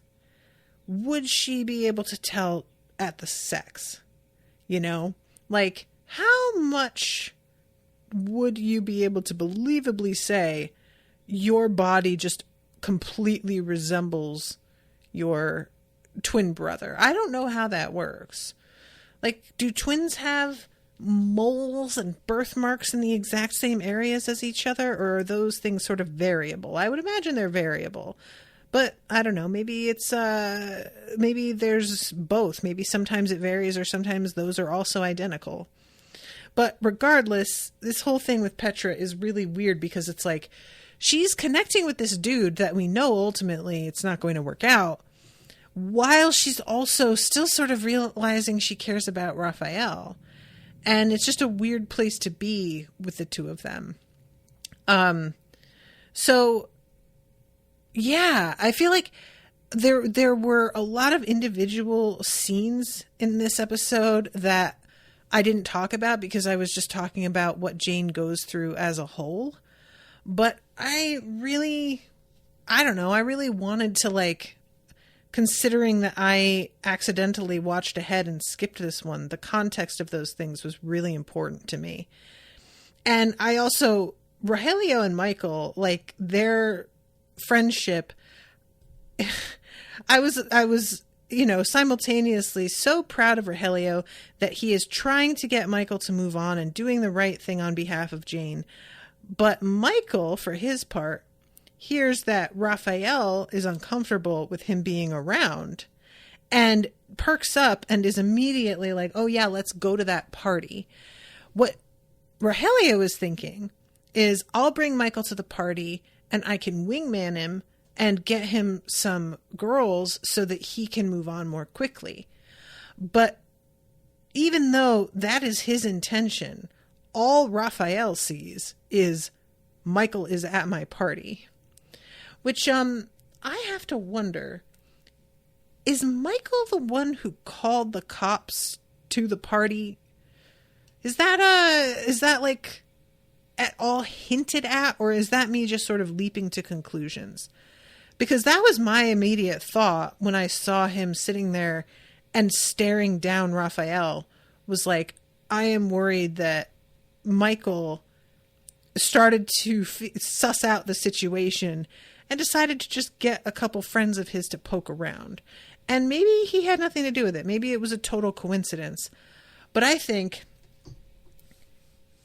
would she be able to tell at the sex? Like, how much would you be able to believably say your body just completely resembles your twin brother? I don't know how that works. Like, do twins have moles and birthmarks in the exact same areas as each other, or are those things sort of variable? I would imagine they're variable. But I don't know, maybe it's, maybe there's both. Maybe sometimes it varies or sometimes those are also identical. But regardless, this whole thing with Petra is really weird because it's like, she's connecting with this dude that we know ultimately it's not going to work out, while she's also still sort of realizing she cares about Raphael. And it's just a weird place to be with the two of them. So yeah, I feel like there were a lot of individual scenes in this episode that I didn't talk about because I was just talking about what Jane goes through as a whole. But I really wanted to, like, considering that I accidentally watched ahead and skipped this one, the context of those things was really important to me. And I also, Rogelio and Michael, like, their friendship, I was, simultaneously so proud of Rogelio that he is trying to get Michael to move on and doing the right thing on behalf of Jane. But Michael, for his part, hears that Raphael is uncomfortable with him being around and perks up and is immediately like, oh yeah, let's go to that party. What Rogelio is thinking is, I'll bring Michael to the party and I can wingman him and get him some girls so that he can move on more quickly. But even though that is his intention, all Raphael sees is Michael is at my party. Which, I have to wonder, is Michael the one who called the cops to the party? Is that like at all hinted at, or is that me just sort of leaping to conclusions? Because that was my immediate thought when I saw him sitting there and staring down Raphael, was like, I am worried that Michael started to suss out the situation and decided to just get a couple friends of his to poke around. And maybe he had nothing to do with it. Maybe it was a total coincidence. But I think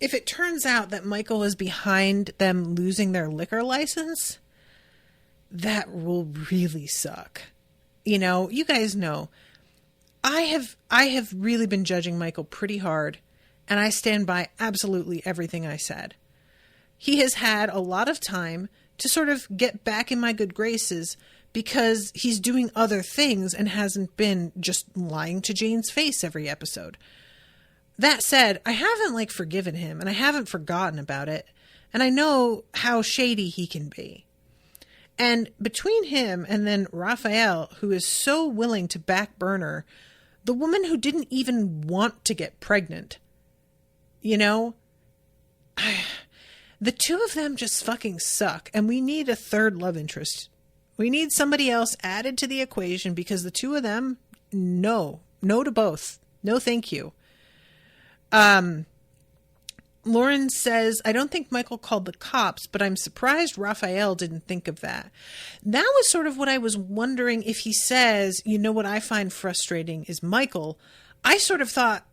if it turns out that Michael is behind them losing their liquor license, that will really suck. You guys know, I have really been judging Michael pretty hard, and I stand by absolutely everything I said. He has had a lot of time to sort of get back in my good graces because he's doing other things and hasn't been just lying to Jane's face every episode. That said, I haven't forgiven him, and I haven't forgotten about it, and I know how shady he can be. And between him and then Raphael, who is so willing to back burner the woman who didn't even want to get pregnant, the two of them just fucking suck, and we need a third love interest. We need somebody else added to the equation, because the two of them, no to both. No, thank you. Lauren says, I don't think Michael called the cops, but I'm surprised Raphael didn't think of that. That was sort of what I was wondering if he says, what I find frustrating is Michael. I sort of thought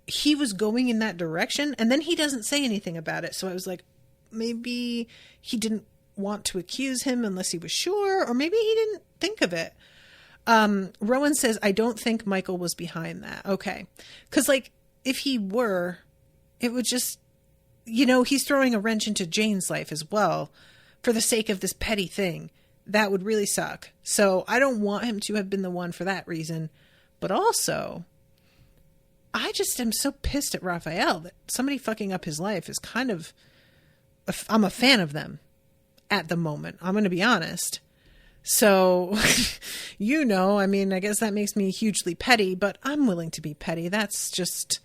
he was going in that direction, and then he doesn't say anything about it. So I was like, maybe he didn't want to accuse him unless he was sure, or maybe he didn't think of it. Rowan says, I don't think Michael was behind that. Okay. 'Cause if he were, it would just, he's throwing a wrench into Jane's life as well for the sake of this petty thing. That would really suck. So I don't want him to have been the one for that reason. But also, I just am so pissed at Raphael that somebody fucking up his life is kind of, I'm a fan of them at the moment. I'm going to be honest. So, I guess that makes me hugely petty, but I'm willing to be petty. That's just,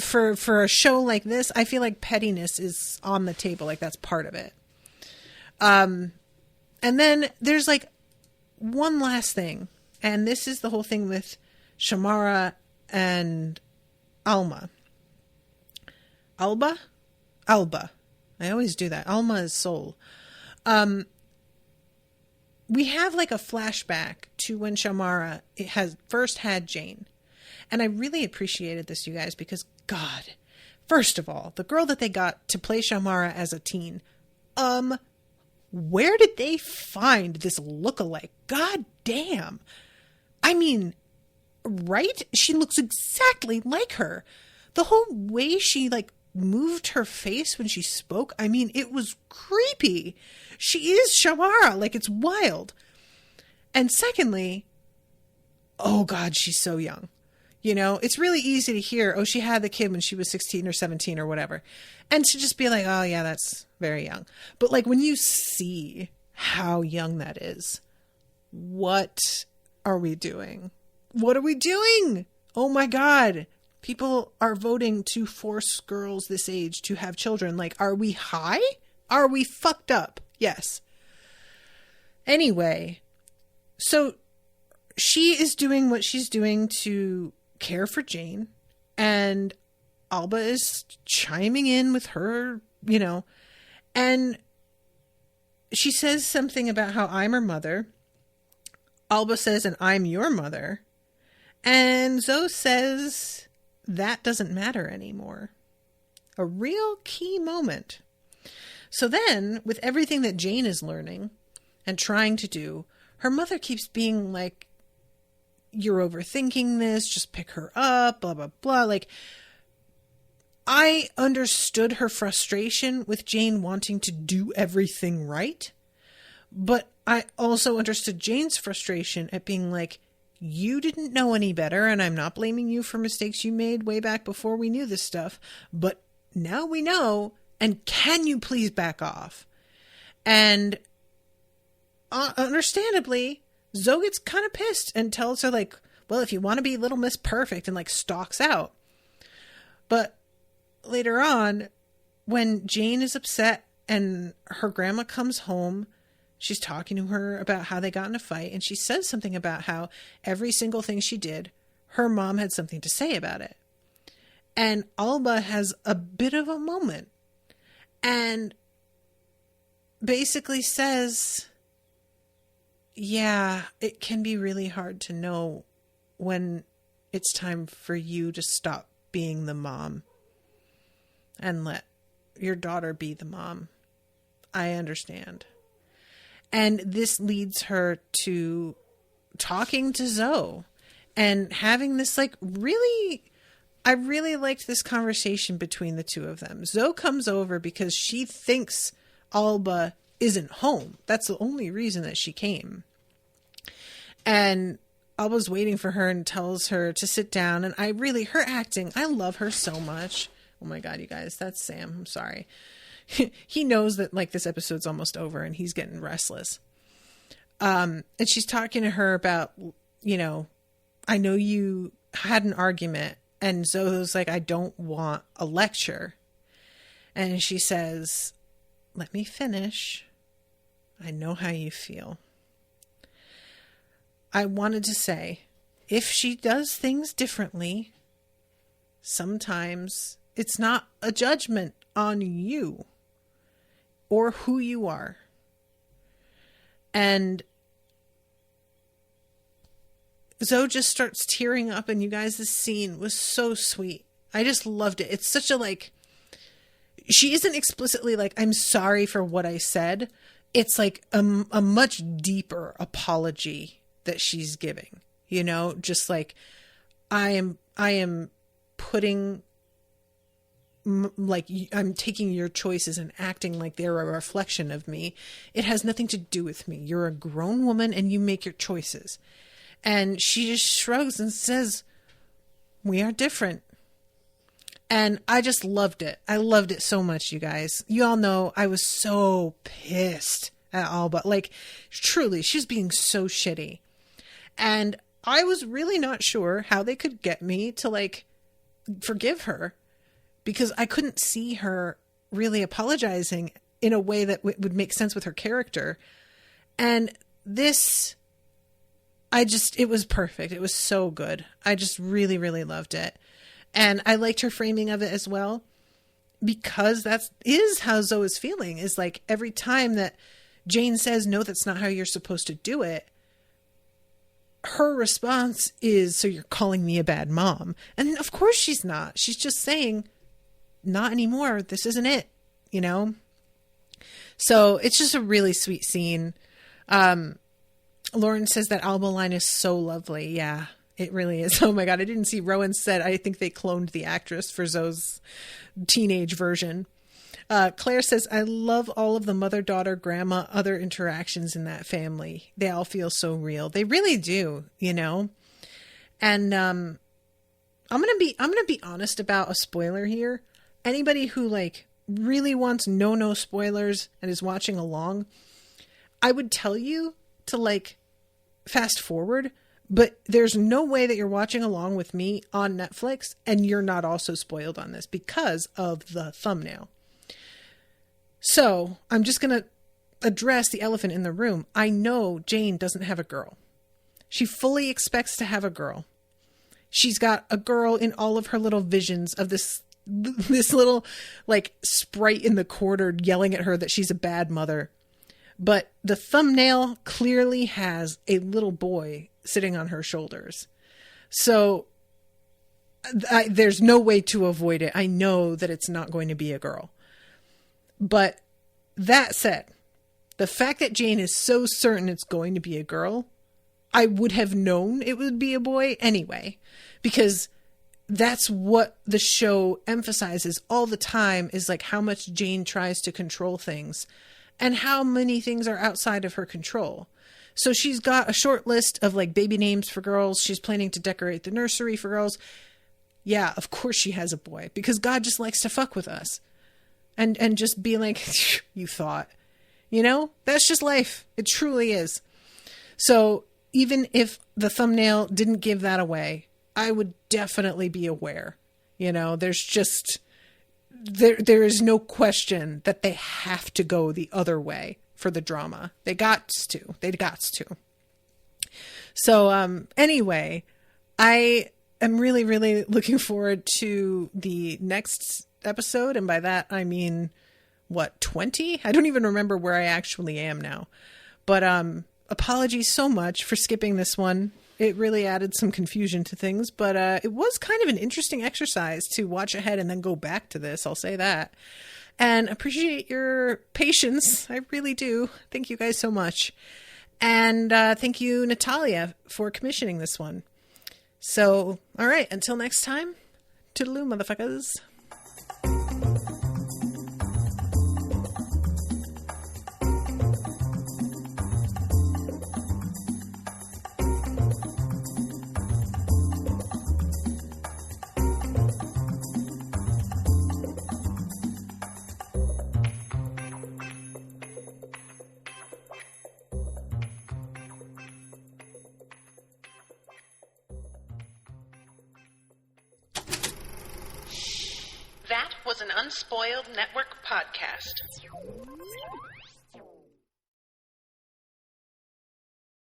for a show like this, I feel like pettiness is on the table. That's part of it. And then there's one last thing, and this is the whole thing with Shamara and Alba. I always do that. Alma is soul. We have a flashback to when Shamara has first had Jane. And I really appreciated this, you guys, because God, first of all, the girl that they got to play Shamara as a teen, where did they find this lookalike? God damn. I mean, right? She looks exactly like her. The whole way she moved her face when she spoke, it was creepy. She is Shamara, it's wild. And secondly, oh God, she's so young. It's really easy to hear, oh, she had the kid when she was 16 or 17 or whatever. And to just be like, oh yeah, that's very young. But when you see how young that is, what are we doing? What are we doing? Oh my God. People are voting to force girls this age to have children. Are we high? Are we fucked up? Yes. Anyway, so she is doing what she's doing to care for Jane, and Alba is chiming in with her, and she says something about how I'm her mother, Alba says, and I'm your mother. And Zoe says, that doesn't matter anymore. A real key moment. So then, with everything that Jane is learning and trying to do, her mother keeps being like, you're overthinking this, just pick her up, blah, blah, blah. Like, I understood her frustration with Jane wanting to do everything right. But I also understood Jane's frustration at being like, you didn't know any better, and I'm not blaming you for mistakes you made way back before we knew this stuff. But now we know, and can you please back off? And understandably, Zoe gets kind of pissed and tells her, like, well, if you want to be Little Miss Perfect, and like stalks out. But later on, when Jane is upset and her grandma comes home, she's talking to her about how they got in a fight, and she says something about how every single thing she did, her mom had something to say about it. And Alba has a bit of a moment and basically says, yeah, it can be really hard to know when it's time for you to stop being the mom and let your daughter be the mom. I understand. And this leads her to talking to Zoe and having this like really, I really liked this conversation between the two of them. Zoe comes over because she thinks Alba isn't home. That's the only reason that she came. And Alba's waiting for her and tells her to sit down. And her acting, I love her so much. Oh my God, you guys, that's Sam. I'm sorry. He knows that like this episode's almost over and he's getting restless. And she's talking to her about, you know, I know you had an argument, and Zoe's like, I don't want a lecture. And she says, let me finish. I know how you feel. I wanted to say, if she does things differently, sometimes it's not a judgment on you or who you are. And Zoe just starts tearing up, and you guys, this scene was so sweet. I just loved it. It's such a like, she isn't explicitly like, I'm sorry for what I said. It's like a much deeper apology that she's giving, you know, just like, I am putting, like, I'm taking your choices and acting like they're a reflection of me. It has nothing to do with me. You're a grown woman and you make your choices. And she just shrugs and says, we are different. And I just loved it. I loved it so much, you guys. You all know I was so pissed at Alba. Like, truly, she's being so shitty. And I was really not sure how they could get me to, like, forgive her, because I couldn't see her really apologizing in a way that would make sense with her character. And this, it was perfect. It was so good. I just really, really loved it. And I liked her framing of it as well, because that is how Zoe is feeling, is like every time that Jane says, no, that's not how you're supposed to do it, her response is, so you're calling me a bad mom. And of course she's not. She's just saying, not anymore. This isn't it, you know? So it's just a really sweet scene. Lauren says that Alba line is so lovely. Yeah, it really is. Oh my God. I didn't see Rowan said, I think they cloned the actress for Zoe's teenage version. Claire says, I love all of the mother, daughter, grandma, other interactions in that family. They all feel so real. They really do, you know? And, I'm going to be honest about a spoiler here. Anybody who like really wants no spoilers and is watching along, I would tell you to like fast forward, but there's no way that you're watching along with me on Netflix and you're not also spoiled on this because of the thumbnail. So I'm just going to address the elephant in the room. I know Jane doesn't have a girl. She fully expects to have a girl. She's got a girl in all of her little visions of this little like sprite in the corner yelling at her that she's a bad mother. But the thumbnail clearly has a little boy sitting on her shoulders. So there's no way to avoid it. I know that it's not going to be a girl. But that said, the fact that Jane is so certain it's going to be a girl, I would have known it would be a boy anyway, because that's what the show emphasizes all the time, is like how much Jane tries to control things and how many things are outside of her control. So she's got a short list of like baby names for girls. She's planning to decorate the nursery for girls. Yeah, of course she has a boy, because God just likes to fuck with us and just be like, you thought, you know, that's just life. It truly is. So even if the thumbnail didn't give that away, I would definitely be aware. You know, there's just, there is no question that they have to go the other way for the drama. They got to. So, anyway, I am really, really looking forward to the next episode. And by that, I mean, what, 20? I don't even remember where I actually am now. But, apologies so much for skipping this one. It really added some confusion to things, but it was kind of an interesting exercise to watch ahead and then go back to this. I'll say that. And appreciate your patience. I really do. Thank you guys so much. And thank you, Natalia, for commissioning this one. So, all right, until next time, toodaloo, motherfuckers. That was an Unspoiled Network podcast.